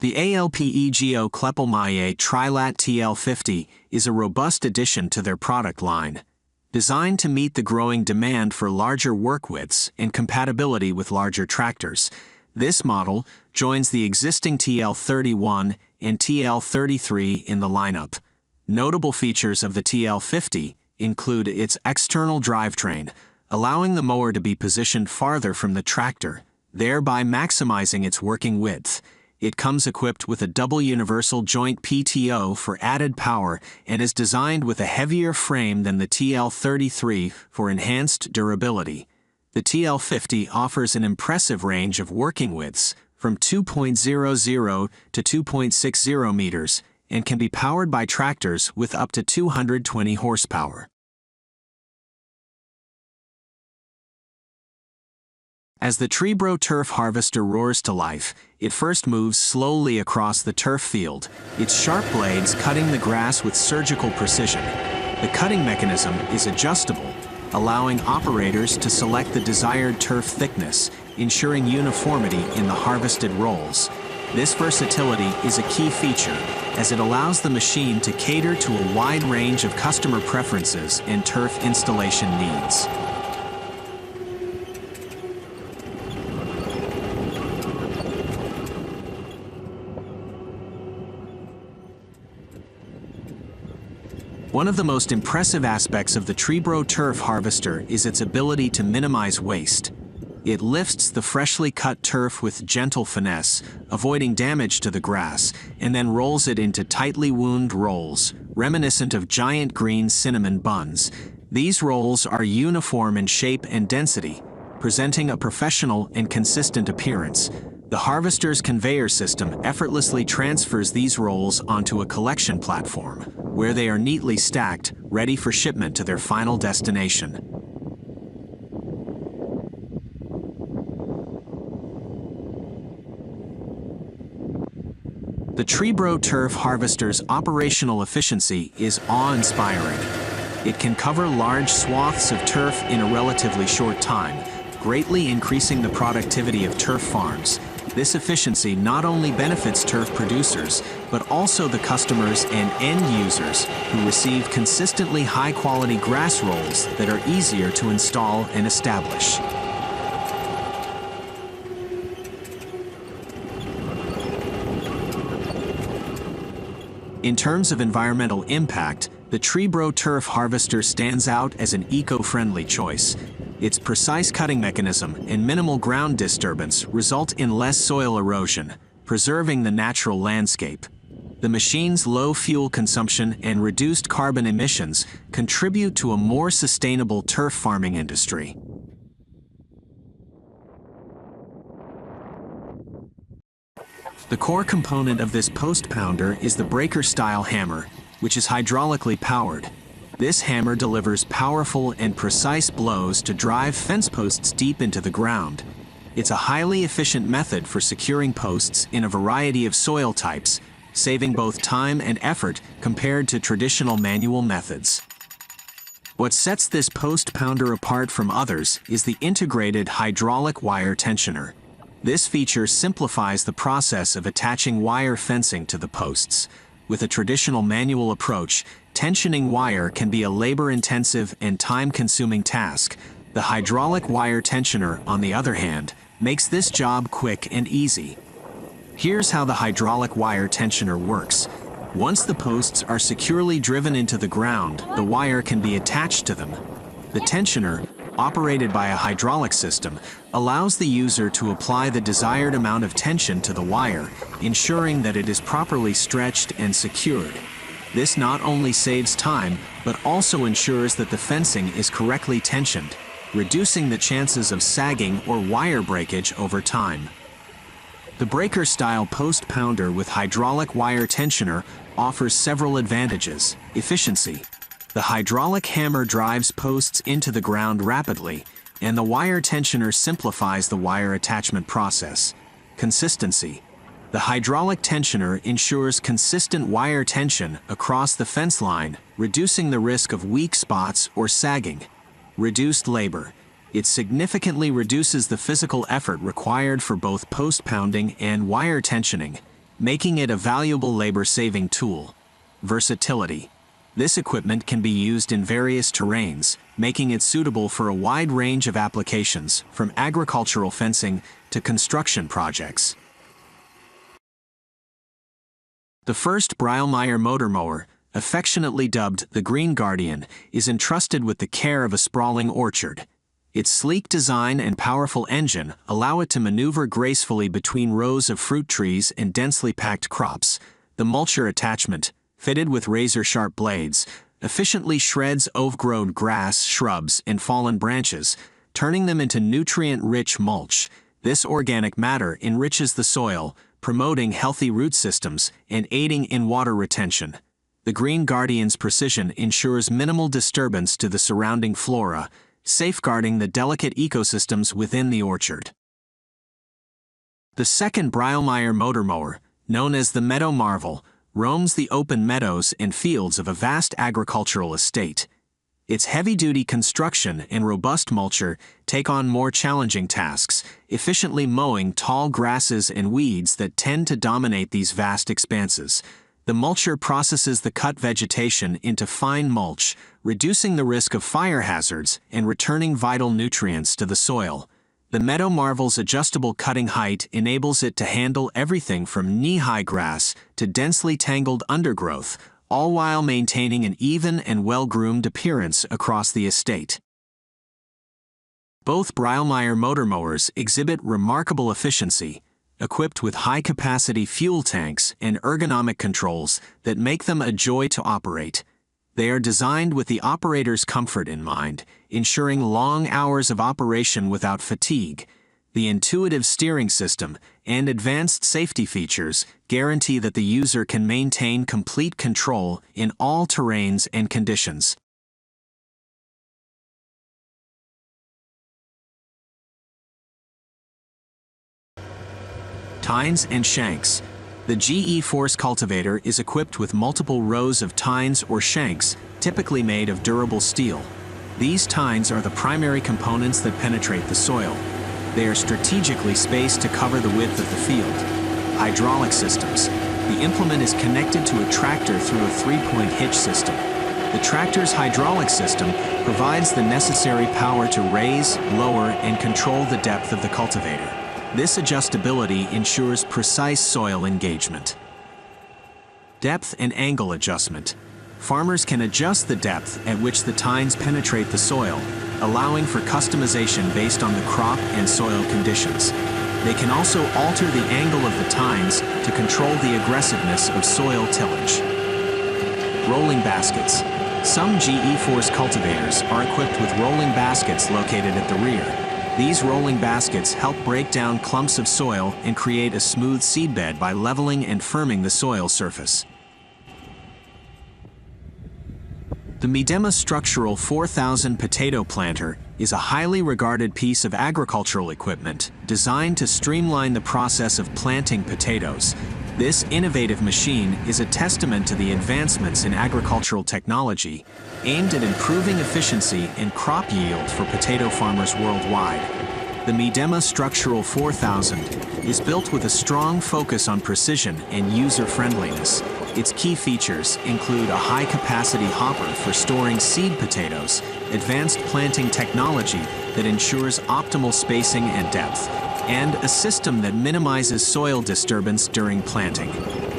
The ALPEGO Kleppelmaye Trilat TL50 is a robust addition to their product line. Designed to meet the growing demand for larger work widths and compatibility with larger tractors, this model joins the existing TL31 and TL33 in the lineup. Notable features of the TL50 include its external drivetrain, allowing the mower to be positioned farther from the tractor, thereby maximizing its working width. It comes equipped with a double universal joint PTO for added power and is designed with a heavier frame than the TL33 for enhanced durability. The TL50 offers an impressive range of working widths from 2.00 to 2.60 meters and can be powered by tractors with up to 220 horsepower. As the Trebro turf harvester roars to life, it first moves slowly across the turf field, its sharp blades cutting the grass with surgical precision. The cutting mechanism is adjustable, allowing operators to select the desired turf thickness, ensuring uniformity in the harvested rolls. This versatility is a key feature, as it allows the machine to cater to a wide range of customer preferences and turf installation needs. One of the most impressive aspects of the Trebro turf harvester is its ability to minimize waste. It lifts the freshly cut turf with gentle finesse, avoiding damage to the grass, and then rolls it into tightly wound rolls, reminiscent of giant green cinnamon buns. These rolls are uniform in shape and density, presenting a professional and consistent appearance. The harvester's conveyor system effortlessly transfers these rolls onto a collection platform, where they are neatly stacked, ready for shipment to their final destination. The Trebro turf harvester's operational efficiency is awe-inspiring. It can cover large swaths of turf in a relatively short time, greatly increasing the productivity of turf farms. This efficiency not only benefits turf producers, but also the customers and end users who receive consistently high-quality grass rolls that are easier to install and establish. In terms of environmental impact, the Trebro turf harvester stands out as an eco-friendly choice. Its precise cutting mechanism and minimal ground disturbance result in less soil erosion, preserving the natural landscape. The machine's low fuel consumption and reduced carbon emissions contribute to a more sustainable turf farming industry. The core component of this post pounder is the breaker-style hammer, which is hydraulically powered. This hammer delivers powerful and precise blows to drive fence posts deep into the ground. It's a highly efficient method for securing posts in a variety of soil types, saving both time and effort compared to traditional manual methods. What sets this post pounder apart from others is the integrated hydraulic wire tensioner. This feature simplifies the process of attaching wire fencing to the posts. With a traditional manual approach, tensioning wire can be a labor-intensive and time-consuming task. The hydraulic wire tensioner, on the other hand, makes this job quick and easy. Here's how the hydraulic wire tensioner works. Once the posts are securely driven into the ground, the wire can be attached to them. The tensioner, operated by a hydraulic system, allows the user to apply the desired amount of tension to the wire, ensuring that it is properly stretched and secured. This not only saves time, but also ensures that the fencing is correctly tensioned, reducing the chances of sagging or wire breakage over time. The breaker-style post pounder with hydraulic wire tensioner offers several advantages. Efficiency. The hydraulic hammer drives posts into the ground rapidly, and the wire tensioner simplifies the wire attachment process. Consistency. The hydraulic tensioner ensures consistent wire tension across the fence line, reducing the risk of weak spots or sagging. Reduced labor. It significantly reduces the physical effort required for both post pounding and wire tensioning. making it a valuable labor-saving tool. Versatility. This equipment can be used in various terrains, making it suitable for a wide range of applications, from agricultural fencing to construction projects. The first Brielmeier motor mower, affectionately dubbed the Green Guardian, is entrusted with the care of a sprawling orchard. Its sleek design and powerful engine allow it to maneuver gracefully between rows of fruit trees and densely packed crops. The mulcher attachment, fitted with razor-sharp blades, efficiently shreds overgrown grass, shrubs, and fallen branches, turning them into nutrient-rich mulch. This organic matter enriches the soil, promoting healthy root systems and aiding in water retention. The Green Guardian's precision ensures minimal disturbance to the surrounding flora, safeguarding the delicate ecosystems within the orchard. The second Brielmeier motor mower, known as the Meadow Marvel, roams the open meadows and fields of a vast agricultural estate. Its heavy-duty construction and robust mulcher take on more challenging tasks, efficiently mowing tall grasses and weeds that tend to dominate these vast expanses. The mulcher processes the cut vegetation into fine mulch, reducing the risk of fire hazards and returning vital nutrients to the soil. The Meadow Marvel's adjustable cutting height enables it to handle everything from knee-high grass to densely tangled undergrowth, all while maintaining an even and well-groomed appearance across the estate. Both Brielmeier motor mowers exhibit remarkable efficiency, equipped with high-capacity fuel tanks and ergonomic controls that make them a joy to operate. They are designed with the operator's comfort in mind, ensuring long hours of operation without fatigue. The intuitive steering system and advanced safety features guarantee that the user can maintain complete control in all terrains and conditions. Tines and shanks. The GE Force cultivator is equipped with multiple rows of tines or shanks, typically made of durable steel. These tines are the primary components that penetrate the soil. They are strategically spaced to cover the width of the field. Hydraulic systems. The implement is connected to a tractor through a three-point hitch system. The tractor's hydraulic system provides the necessary power to raise, lower, and control the depth of the cultivator. This adjustability ensures precise soil engagement. Depth and angle adjustment. Farmers can adjust the depth at which the tines penetrate the soil, allowing for customization based on the crop and soil conditions. They can also alter the angle of the tines to control the aggressiveness of soil tillage. Rolling baskets. Some GE Force cultivators are equipped with rolling baskets located at the rear. These rolling baskets help break down clumps of soil and create a smooth seedbed by leveling and firming the soil surface. The Midema Structural 4000 potato planter is a highly regarded piece of agricultural equipment designed to streamline the process of planting potatoes. This innovative machine is a testament to the advancements in agricultural technology aimed at improving efficiency and crop yield for potato farmers worldwide. The Midema Structural 4000 is built with a strong focus on precision and user-friendliness. Its key features include a high-capacity hopper for storing seed potatoes, advanced planting technology that ensures optimal spacing and depth, and a system that minimizes soil disturbance during planting.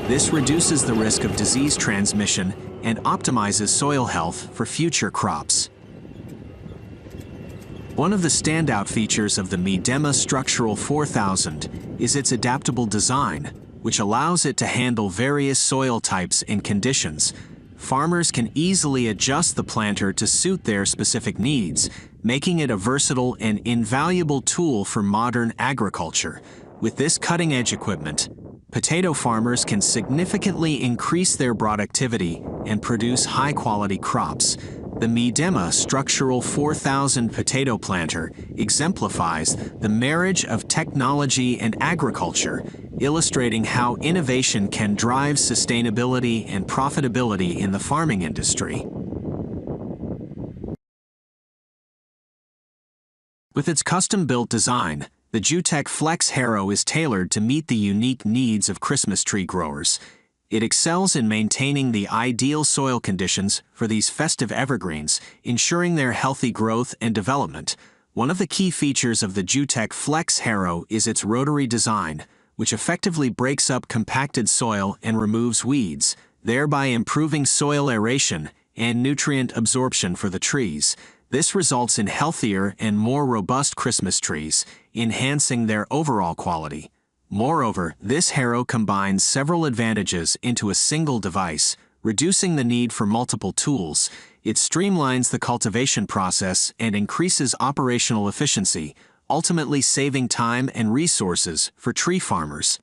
This reduces the risk of disease transmission and optimizes soil health for future crops. One of the standout features of the Midema Structural 4000 is its adaptable design, which allows it to handle various soil types and conditions. Farmers can easily adjust the planter to suit their specific needs, making it a versatile and invaluable tool for modern agriculture. With this cutting-edge equipment, potato farmers can significantly increase their productivity and produce high-quality crops. The Midema Structural 4000 potato planter exemplifies the marriage of technology and agriculture, illustrating how innovation can drive sustainability and profitability in the farming industry. With its custom-built design, The Jutech Flex Harrow is tailored to meet the unique needs of Christmas tree growers. It excels in maintaining the ideal soil conditions for these festive evergreens, ensuring their healthy growth and development. One of the key features of the Jutech Flex Harrow is its rotary design, which effectively breaks up compacted soil and removes weeds, thereby improving soil aeration and nutrient absorption for the trees. This results in healthier and more robust Christmas trees, enhancing their overall quality. Moreover, this harrow combines several advantages into a single device, reducing the need for multiple tools. It streamlines the cultivation process and increases operational efficiency, ultimately saving time and resources for tree farmers.